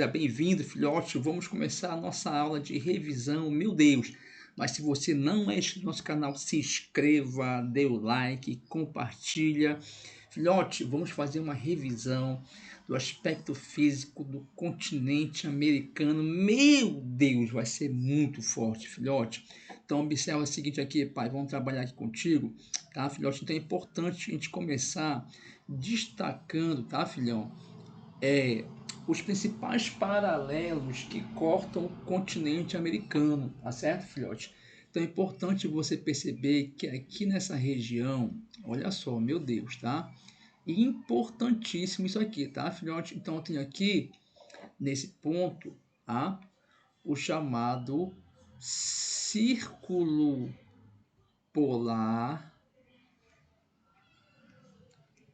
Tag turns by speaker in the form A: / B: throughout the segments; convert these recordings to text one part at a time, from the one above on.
A: Seja bem-vindo, filhote. Vamos começar a nossa aula de revisão. Meu Deus! Mas se você não é inscrito no nosso canal, se inscreva, dê o like, compartilha. Filhote, vamos fazer uma revisão do aspecto físico do continente americano. Meu Deus, vai ser muito forte, filhote. Então observa o seguinte aqui, pai, vamos trabalhar aqui contigo, tá, filhote? Então é importante a gente começar destacando, tá, filhão? Os principais paralelos que cortam o continente americano, tá certo, filhote? Então é importante você perceber que aqui nessa região, olha só, meu Deus, tá? Importantíssimo isso aqui, tá, filhote? Então eu tenho aqui, nesse ponto, tá? O chamado círculo polar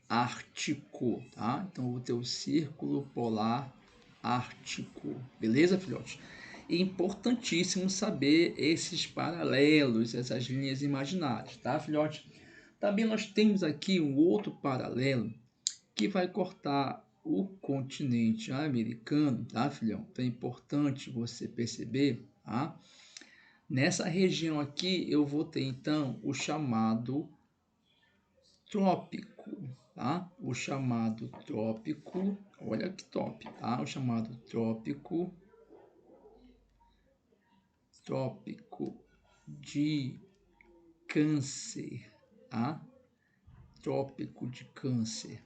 A: ártico, tá? Então, eu vou ter o círculo polar ártico, beleza, filhote? É importantíssimo saber esses paralelos, essas linhas imaginárias, tá, filhote? Também nós temos aqui um outro paralelo que vai cortar o continente americano, tá, filhão? Então é importante você perceber, tá? Nessa região aqui eu vou ter então o chamado trópico, tá? O chamado trópico, olha que top, tá? O chamado trópico de Câncer, tá? Trópico de Câncer.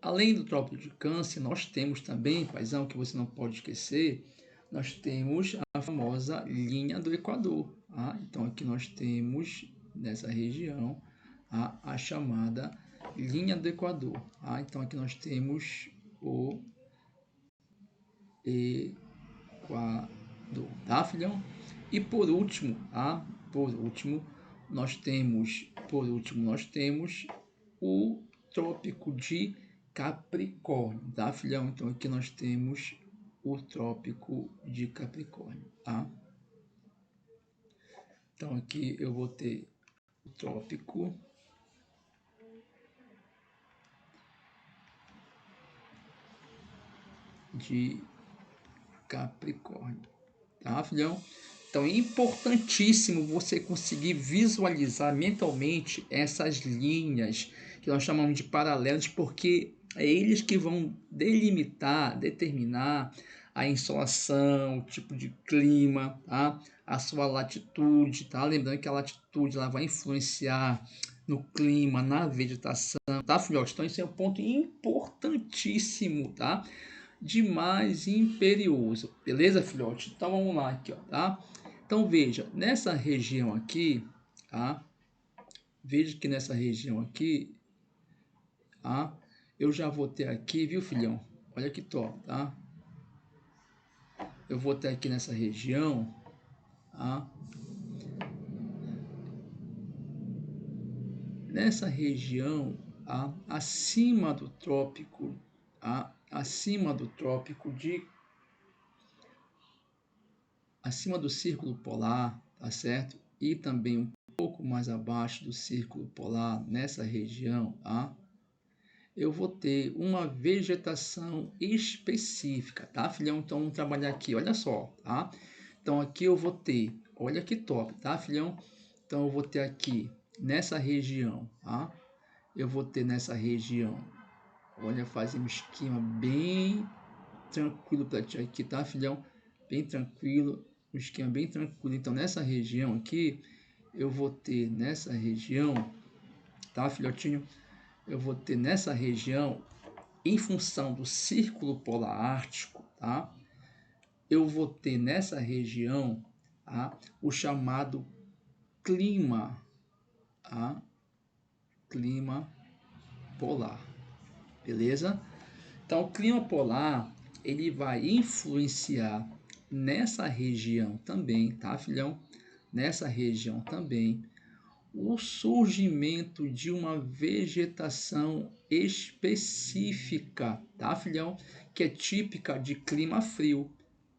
A: Além do trópico de Câncer, nós temos também, paizão, que você não pode esquecer, nós temos a famosa linha do Equador, tá? Então aqui nós temos nessa região a chamada linha do Equador, tá? Então aqui nós temos o Equador, tá, filhão? E por último, tá? Nós temos o trópico de Capricórnio, tá, filhão? Então aqui nós temos o trópico de Capricórnio, tá? Então aqui eu vou ter o trópico de Capricórnio, tá, filhão? Então é importantíssimo você conseguir visualizar mentalmente essas linhas que nós chamamos de paralelos, porque é eles que vão delimitar, determinar a insolação, o tipo de clima, tá? A sua latitude, tá? Lembrando que a latitude ela vai influenciar no clima, na vegetação, tá, filhote? Então esse é um ponto importantíssimo, tá? Demais imperioso, beleza, filhote? Então vamos lá aqui, ó, tá? Então veja, nessa região aqui, tá? Veja que nessa região aqui, tá? Eu já vou ter aqui, viu, filhão? Olha que top, tá? Eu vou ter aqui nessa região, tá? Nessa região, tá? Acima do trópico, tá? Acima do círculo polar, tá certo? E também um pouco mais abaixo do círculo polar, nessa região, tá? Eu vou ter uma vegetação específica, tá, filhão? Então, vamos trabalhar aqui, olha só, tá? Então, aqui eu vou ter, olha que top, tá, filhão? Então, eu vou ter aqui, nessa região, tá? Eu vou ter nessa região, olha, fazer um esquema bem tranquilo para ti aqui, tá, filhão? Bem tranquilo, um esquema bem tranquilo. Então, nessa região aqui, eu vou ter nessa região, tá, filhotinho? Eu vou ter nessa região, em função do círculo polar ártico, tá? Eu vou ter nessa região, tá? O chamado clima, tá? Clima polar, beleza? Então, o clima polar, ele vai influenciar nessa região também, tá, filhão? Nessa região também, o surgimento de uma vegetação específica, tá, filhão? Que é típica de clima frio,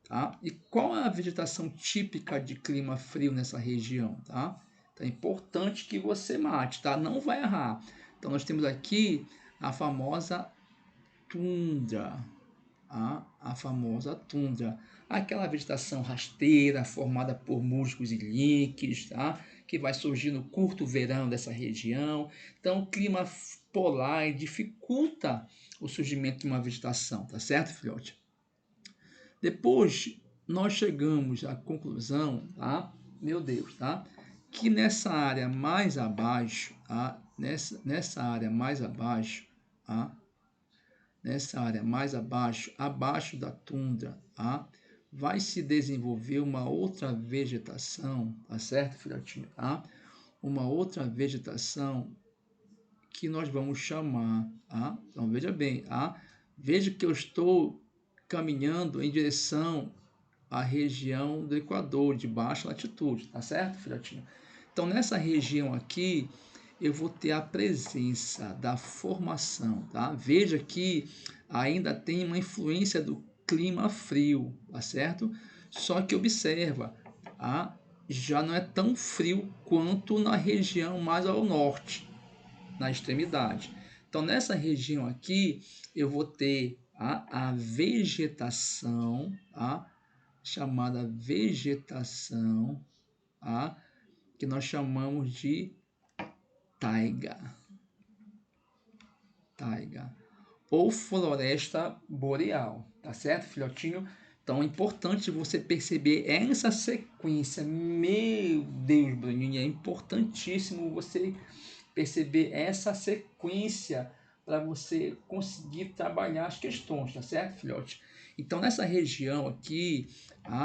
A: tá? E qual é a vegetação típica de clima frio nessa região, tá? Então é importante que você mate, tá? Não vai errar. Então nós temos aqui a famosa tundra, tá? A famosa tundra. Aquela vegetação rasteira formada por musgos e líquens, tá? Que vai surgir no curto verão dessa região. Então, o clima polar dificulta o surgimento de uma vegetação, tá certo, filhote? Depois, nós chegamos à conclusão, tá? Meu Deus, tá? Que nessa área mais abaixo, tá? Nessa área mais abaixo, tá? Nessa área mais abaixo, abaixo da tundra, tá? Vai se desenvolver uma outra vegetação, tá certo, filhotinho? Tá? Uma outra vegetação que nós vamos chamar, tá? Então veja bem, tá? Veja que eu estou caminhando em direção à região do Equador, de baixa latitude, tá certo, filhotinho? Então nessa região aqui, eu vou ter a presença da formação, tá? Veja que ainda tem uma influência do clima frio, tá certo? Só que observa, tá? Já não é tão frio quanto na região mais ao norte, na extremidade. Então, nessa região aqui, eu vou ter a vegetação, chamada vegetação, que nós chamamos de taiga. Taiga. Ou floresta boreal, tá certo, filhotinho? Então é importante você perceber essa sequência. Meu Deus, Bruninho, é importantíssimo você perceber essa sequência para você conseguir trabalhar as questões, tá certo, filhote? Então nessa região aqui,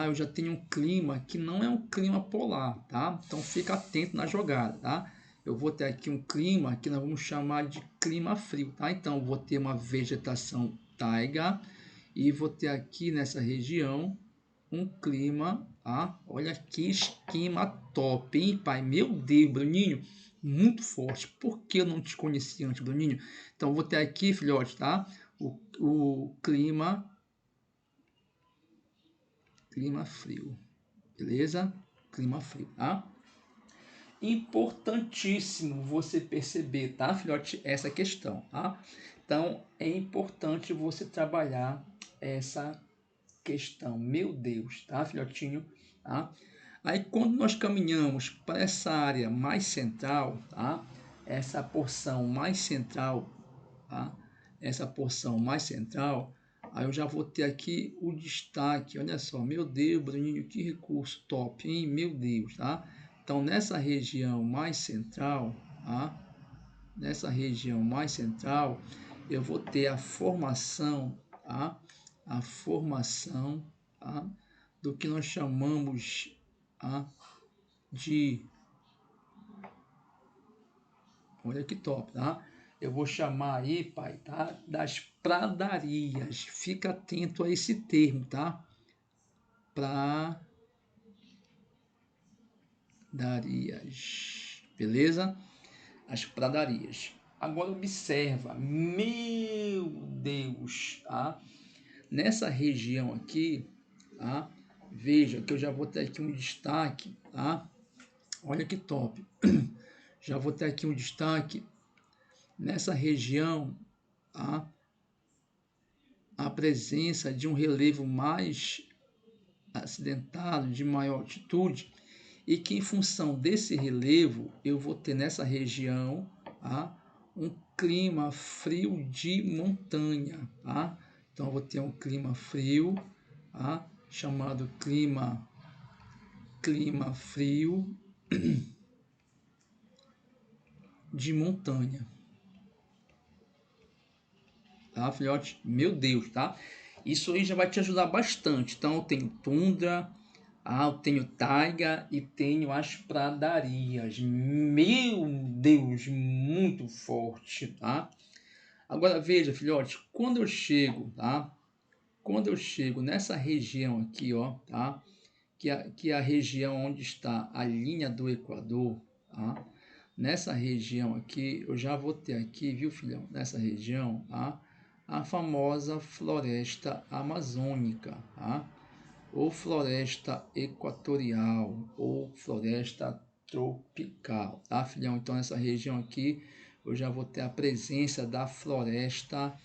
A: eu já tenho um clima que não é um clima polar, tá? Então fica atento na jogada, tá? Eu vou ter aqui um clima que nós vamos chamar de clima frio, tá? Então eu vou ter uma vegetação taiga e vou ter aqui nessa região um clima, olha que esquema top, hein, pai? Meu Deus, Bruninho, muito forte. Por que eu não te conheci antes, Bruninho? Então vou ter aqui, filhote, tá? O clima frio, beleza? Clima frio, tá? Importantíssimo você perceber, tá, filhote, essa questão, tá? Então é importante você trabalhar essa questão. Meu Deus, tá, filhotinho? Tá? Aí quando nós caminhamos para essa área mais central, tá? Essa porção mais central, tá? Essa porção mais central, aí eu já vou ter aqui o destaque. Olha só, meu Deus, Bruninho, que recurso top, hein? Meu Deus, tá? Então nessa região mais central, tá? Nessa região mais central, eu vou ter a formação, tá? A formação, tá? Do que nós chamamos, tá? De, olha que top, tá? Eu vou chamar aí, pai, tá? Das pradarias. Fica atento a esse termo, tá? Pradarias, beleza? As pradarias. Agora observa, meu Deus, tá? Nessa região aqui, tá? Veja que eu já vou ter aqui um destaque, tá? Olha que top. Já vou ter aqui um destaque nessa região, tá? A presença de um relevo mais acidentado, de maior altitude, e que em função desse relevo eu vou ter nessa região, tá? Um clima frio de montanha, tá? Então eu vou ter um clima frio, tá? Chamado clima frio de montanha, tá, filhote? Meu Deus, tá? Isso aí já vai te ajudar bastante. Então eu tenho tundra, eu tenho taiga e tenho as pradarias. Meu Deus, muito forte, tá? Agora veja, filhote, quando eu chego, tá? Quando eu chego nessa região aqui, ó, tá? Que é a região onde está a linha do Equador, tá? Nessa região aqui, eu já vou ter aqui, viu, filhão? Nessa região, tá? A famosa floresta amazônica, tá? Ou floresta equatorial, ou floresta tropical, tá, filhão? Então, nessa região aqui, eu já vou ter a presença da floresta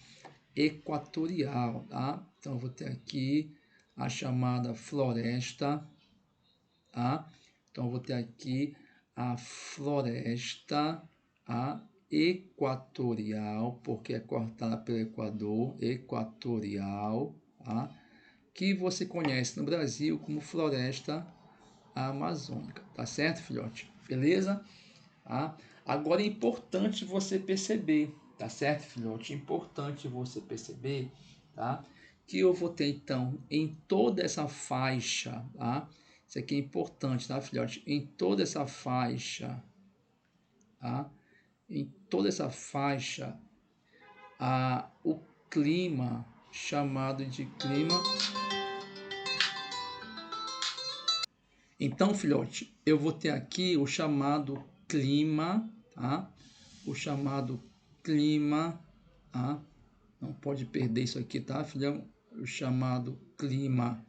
A: equatorial, tá? Então, eu vou ter aqui a chamada floresta, tá? Então, eu vou ter aqui a floresta equatorial, porque é cortada pelo Equador, equatorial, tá? Que você conhece no Brasil como floresta amazônica, tá certo, filhote? Beleza? Tá? Agora é importante você perceber, tá certo, filhote? É importante você perceber, tá? Que eu vou ter então em toda essa faixa, tá? Isso aqui é importante, tá, filhote? Em toda essa faixa, tá? Em toda essa faixa, o clima chamado de clima. Então, filhote, eu vou ter aqui o chamado clima, tá? O chamado clima, tá? Não pode perder isso aqui, tá, filhão? O chamado clima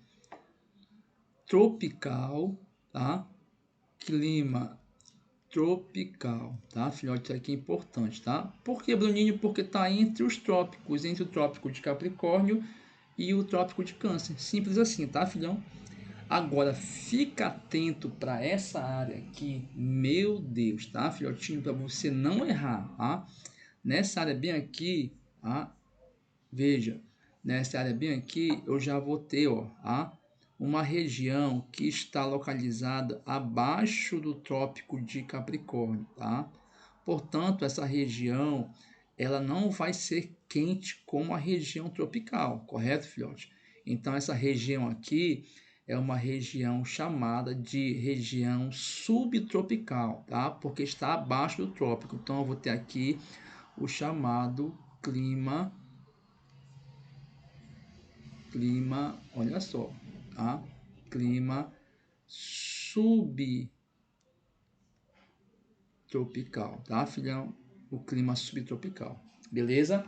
A: tropical, tá? Clima tropical, tá, filhote? Isso aqui é importante, tá? Por que, Bruninho? Porque tá entre os trópicos, entre o trópico de Capricórnio e o trópico de Câncer. Simples assim, tá, filhão? Agora, fica atento para essa área aqui, meu Deus, tá, filhotinho? Para você não errar, tá? Nessa área bem aqui, tá? Veja, nessa área bem aqui, eu já vou ter, ó, uma região que está localizada abaixo do trópico de Capricórnio, tá? Portanto, essa região, ela não vai ser quente como a região tropical, correto, filhote? Então, essa região aqui é uma região chamada de região subtropical, tá? Porque está abaixo do trópico. Então, eu vou ter aqui o chamado clima, olha só, tá? Clima subtropical, tá, filhão? O clima subtropical, beleza?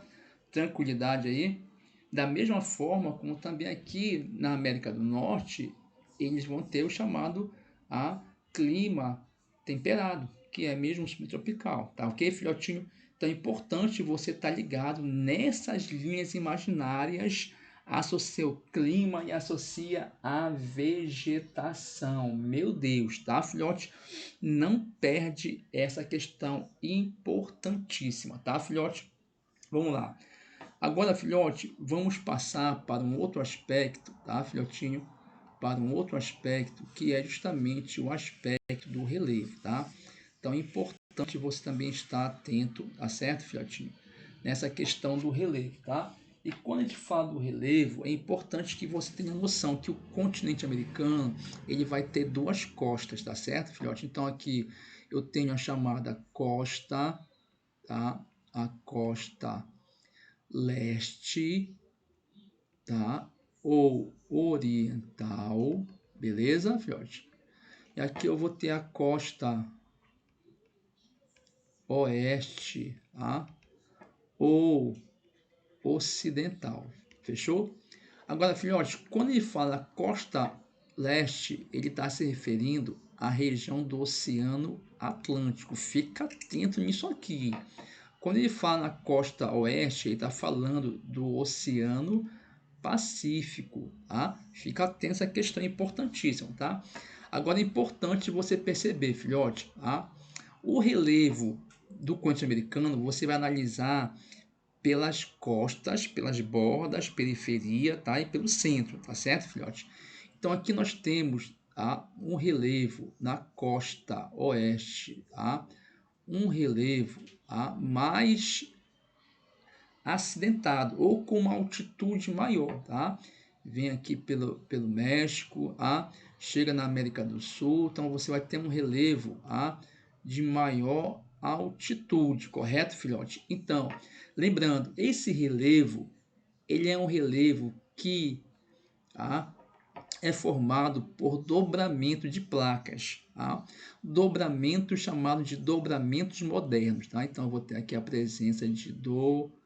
A: Tranquilidade aí. Da mesma forma como também aqui na América do Norte, eles vão ter o chamado clima temperado, que é mesmo subtropical, tá ok, filhotinho? Então é importante você estar ligado nessas linhas imaginárias, associa o clima e associa a vegetação. Meu Deus, tá, filhote? Não perde essa questão importantíssima, tá, filhote? Vamos lá. Agora, filhote, vamos passar para um outro aspecto, tá, filhotinho? Para um outro aspecto que é justamente o aspecto do relevo, tá? Então é importante você também estar atento, tá certo, filhotinho? Nessa questão do relevo, tá? E quando a gente fala do relevo, é importante que você tenha noção que o continente americano, ele vai ter duas costas, tá certo, filhote? Então aqui eu tenho a chamada costa, tá? A costa leste, tá? Ou oriental, beleza, filhote? E aqui eu vou ter a costa oeste, tá? Ou ocidental, fechou? Agora, filhote, quando ele fala costa leste, ele está se referindo à região do Oceano Atlântico. Fica atento nisso aqui. Quando ele fala na costa oeste, ele está falando do Oceano Pacífico, tá? Fica atento, essa questão é importantíssima, tá? Agora é importante você perceber, filhote, tá? O relevo do continente americano você vai analisar pelas costas, pelas bordas, periferia, tá? E pelo centro, tá certo, filhote? Então aqui nós temos, tá? Um relevo na costa oeste, tá? Um relevo, tá? Mais acidentado ou com uma altitude maior, tá? Vem aqui pelo México, chega na América do Sul, então você vai ter um relevo de maior altitude, correto, filhote? Então, lembrando, esse relevo, ele é um relevo que é formado por dobramento de placas, dobramento chamado de dobramentos modernos, tá? Então, eu vou ter aqui a presença de dobramentos,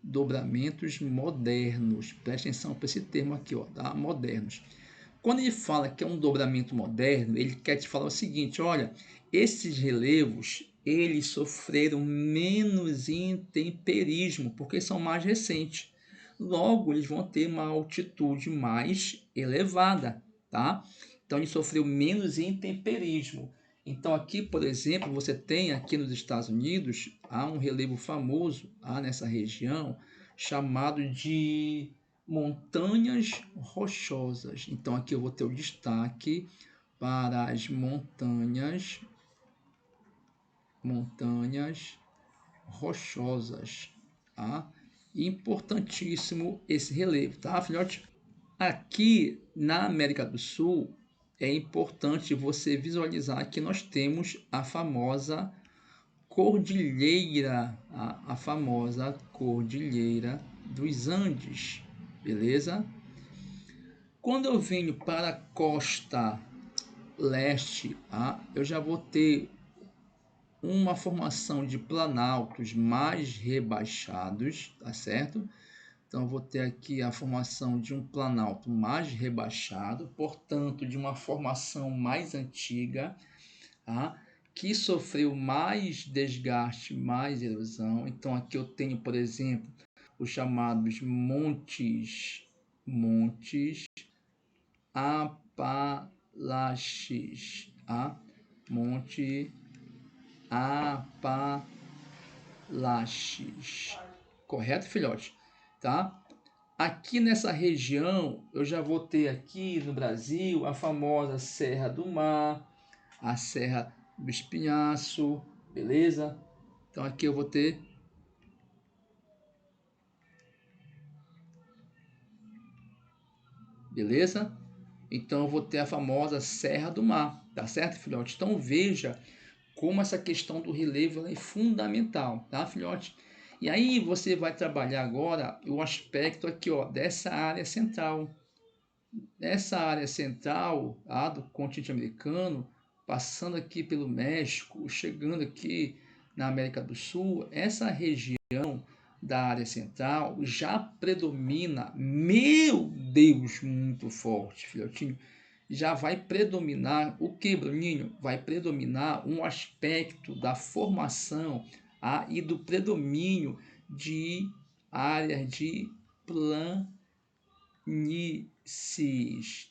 A: dobramentos modernos. Presta atenção para esse termo aqui, ó, tá? Modernos. Quando ele fala que é um dobramento moderno, ele quer te falar o seguinte: olha, esses relevos eles sofreram menos intemperismo, porque são mais recentes. Logo, eles vão ter uma altitude mais elevada, tá? Então, ele sofreu menos intemperismo. Então, aqui, por exemplo, você tem aqui nos Estados Unidos, há um relevo famoso nessa região, chamado de montanhas rochosas. Então, aqui eu vou ter o destaque para as montanhas rochosas, tá? Importantíssimo esse relevo, tá, filhote? Aqui na América do Sul é importante você visualizar que nós temos a famosa cordilheira, a famosa cordilheira dos Andes, beleza? Quando eu venho para a costa leste, eu já vou ter uma formação de planaltos mais rebaixados, tá certo? Então, eu vou ter aqui a formação de um planalto mais rebaixado, portanto, de uma formação mais antiga, tá? Que sofreu mais desgaste, mais erosão. Então, aqui eu tenho, por exemplo, os chamados montes Apalaches, Monte Apalaches. Correto, filhote? Tá? Aqui nessa região, eu já vou ter aqui no Brasil a famosa Serra do Mar, a Serra do Espinhaço, beleza? Então aqui eu vou ter beleza? Então eu vou ter a famosa Serra do Mar, tá certo, filhote? Então veja como essa questão do relevo é fundamental, tá, filhote? E aí você vai trabalhar agora o aspecto aqui, ó, dessa área central. Essa área central, do continente americano, passando aqui pelo México, chegando aqui na América do Sul, essa região da área central já predomina, meu Deus, muito forte, filhotinho, já vai predominar o que, Bruninho? Vai predominar um aspecto da formação e do predomínio de áreas de planícies,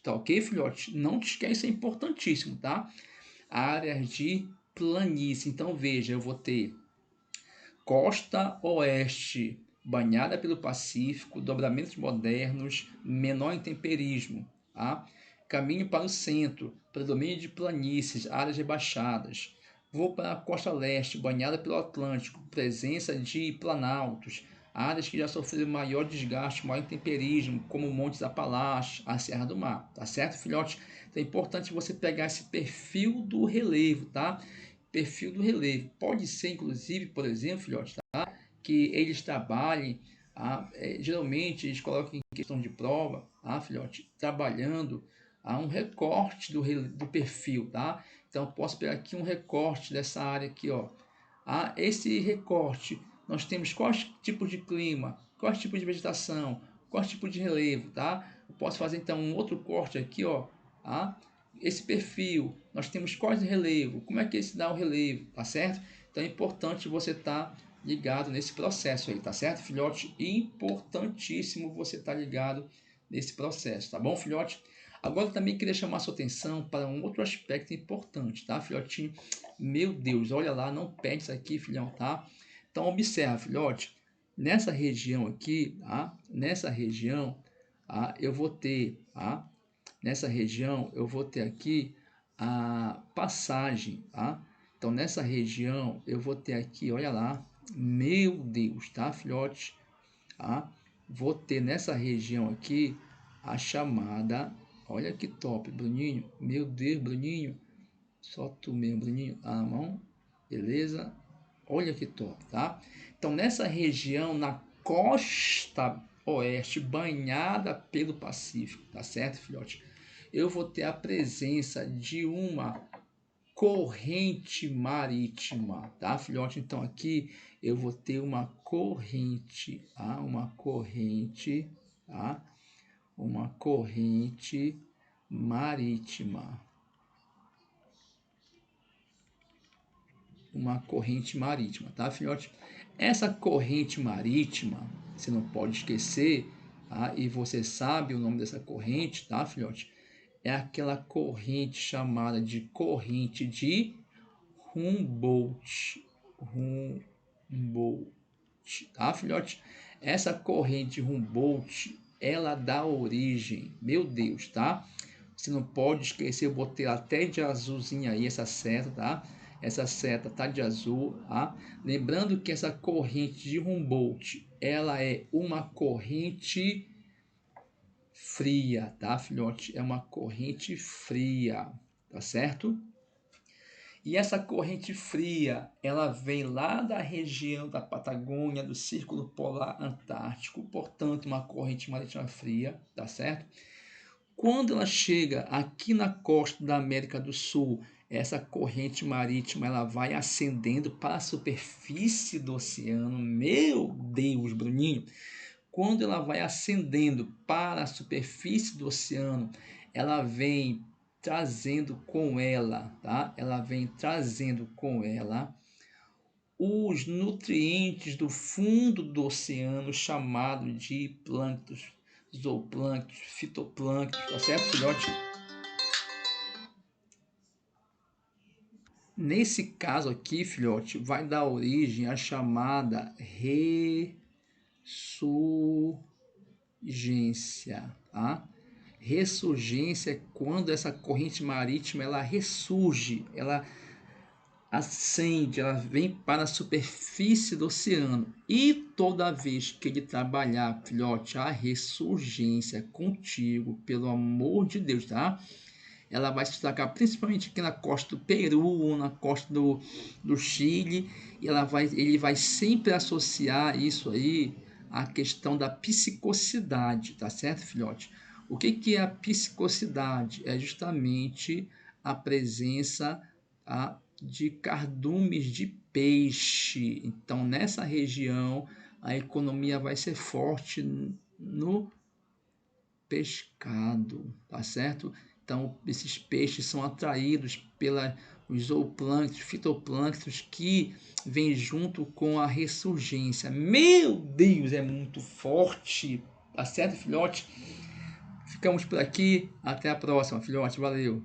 A: tá ok, filhote? Não te esquece, é importantíssimo, tá? Áreas de planície. Então, veja, eu vou ter costa oeste, banhada pelo Pacífico, dobramentos modernos, menor intemperismo, tá? Caminho para o centro, predomínio de planícies, áreas rebaixadas. Vou para a costa leste, banhada pelo Atlântico, presença de planaltos, áreas que já sofreram maior desgaste, maior intemperismo, como Montes Apalaches, a Serra do Mar, tá certo, filhote? Então é importante você pegar esse perfil do relevo, tá? Perfil do relevo. Pode ser, inclusive, por exemplo, filhote, tá? Que eles trabalhem, geralmente eles colocam em questão de prova, filhote, trabalhando um recorte do perfil, tá? Então, eu posso pegar aqui um recorte dessa área aqui, ó. Esse recorte, nós temos quais tipos de clima, quais tipos de vegetação, quais tipos de relevo, tá? Eu posso fazer, então, um outro corte aqui, ó, esse perfil, nós temos quais relevo, como é que se dá o relevo, tá certo? Então é importante você estar ligado nesse processo aí, tá certo, filhote? Importantíssimo você estar ligado nesse processo, tá bom, filhote? Agora eu também queria chamar a sua atenção para um outro aspecto importante, tá, filhotinho? Meu Deus, olha lá, não perde isso aqui, filhão, tá? Então observa, filhote, nessa região aqui, nessa região, eu vou ter, nessa região eu vou ter aqui a passagem, Então nessa região eu vou ter aqui, olha lá, meu Deus, tá, filhote? Vou ter nessa região aqui a chamada, olha que top, Bruninho, meu Deus, Bruninho, só tu mesmo, Bruninho, a mão, beleza? Olha que top, tá? Então nessa região, na costa oeste, banhada pelo Pacífico, tá certo, filhote? Eu vou ter a presença de uma corrente marítima, tá, filhote? Então aqui eu vou ter uma corrente, uma corrente, uma corrente marítima. uma corrente marítima, tá, filhote? Essa corrente marítima, você não pode esquecer, tá? E você sabe o nome dessa corrente, tá, filhote? É aquela corrente chamada de corrente de Humboldt. Humboldt, tá, filhote? Essa corrente Humboldt, ela dá origem, meu Deus, tá? Você não pode esquecer, eu botei até de azulzinha aí essa seta, tá? Essa seta tá de azul, tá? Lembrando que essa corrente de Humboldt, ela é uma corrente fria, tá, filhote? É uma corrente fria, tá certo? E essa corrente fria, ela vem lá da região da Patagônia, do Círculo Polar Antártico, portanto, uma corrente marítima fria, tá certo? Quando ela chega aqui na costa da América do Sul, essa corrente marítima ela vai ascendendo para a superfície do oceano. Meu Deus, Bruninho! Quando ela vai ascendendo para a superfície do oceano, ela vem trazendo com ela, tá? Ela vem trazendo com ela os nutrientes do fundo do oceano, chamado de plânctons, zooplânctons, fitoplânctons, tá certo, filhote? Nesse caso aqui, filhote, vai dar origem à chamada ressurgência, tá? Ressurgência é quando essa corrente marítima ela ressurge, ela ascende, ela vem para a superfície do oceano. E toda vez que ele trabalhar, filhote, a ressurgência contigo, pelo amor de Deus, tá? Ela vai se destacar principalmente aqui na costa do Peru, na costa do Chile, e ele vai sempre associar isso aí à questão da psicocidade, tá certo, filhote? O que é a psicocidade? É justamente a presença de cardumes de peixe. Então, nessa região, a economia vai ser forte no pescado, tá certo? Então, esses peixes são atraídos pelos zooplânctons, fitoplânctons que vêm junto com a ressurgência. Meu Deus, é muito forte, tá certo, filhote? Ficamos por aqui, até a próxima, filhote, valeu!